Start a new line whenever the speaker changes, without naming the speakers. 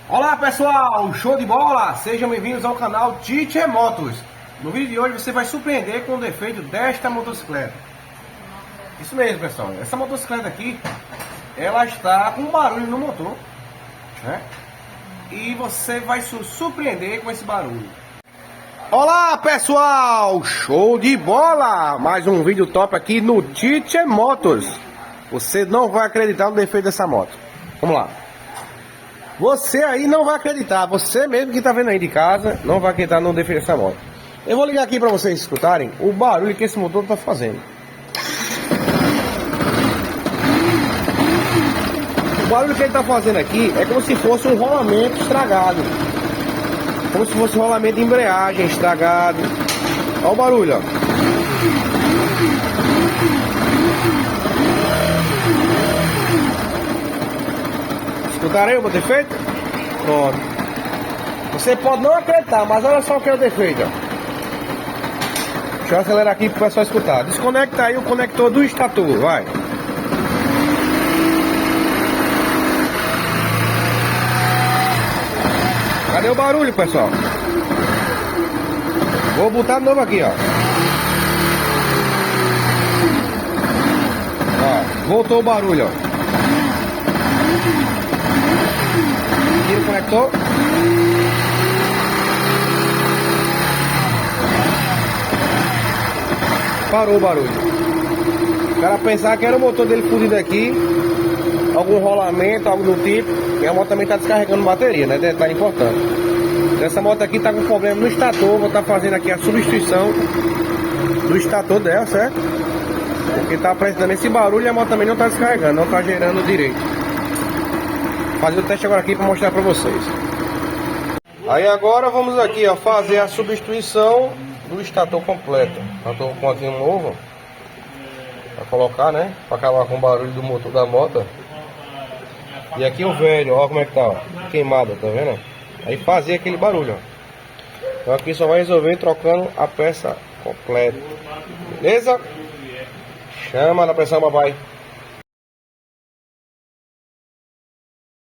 Olá pessoal, show de bola! Sejam bem-vindos ao canal Teacher Motos. No vídeo de hoje você vai surpreender com o defeito desta motocicleta. Isso mesmo pessoal, essa motocicleta aqui, ela está com barulho no motor, né? E você vai se surpreender com esse barulho. Olá pessoal, show de bola! Mais um vídeo top aqui no Teacher Motos. Você não vai acreditar no defeito dessa moto. Vamos lá. Você aí não vai acreditar, você mesmo que está vendo aí de casa, não vai acreditar no defeito dessa moto. Eu vou ligar aqui para vocês escutarem o barulho que esse motor está fazendo. O barulho que ele está fazendo aqui é como se fosse um rolamento estragado. Como se fosse um rolamento de embreagem estragado. Olha o barulho, ó. Escutarei o defeito? Pronto. Você pode não acreditar, mas olha só o que é o defeito, ó. Deixa eu acelerar aqui para o pessoal escutar. Desconecta aí o conector do estator, vai. Cadê o barulho, pessoal? Vou botar de novo aqui, ó. Ó, voltou o barulho, ó. Tira o conector. Parou o barulho. O cara pensar que era o motor dele fudido aqui, algum rolamento, algo do tipo. E a moto também está descarregando bateria, né? Detalhe importante. Essa moto aqui está com problema no estator. Vou estar fazendo aqui a substituição do estator dela, certo? Porque está apresentando esse barulho e a moto também não está descarregando, não está gerando direito. Fazer o teste agora aqui para mostrar para vocês. Aí agora vamos aqui, ó, fazer a substituição do estator completo. Estator com aqui um novo para colocar, né? Para acabar com o barulho do motor da moto. E aqui o velho, ó como é que tá, ó, queimado, tá vendo? Aí fazer aquele barulho, ó. Então aqui só vai resolver trocando a peça completa. Beleza? Chama na pressão, papai.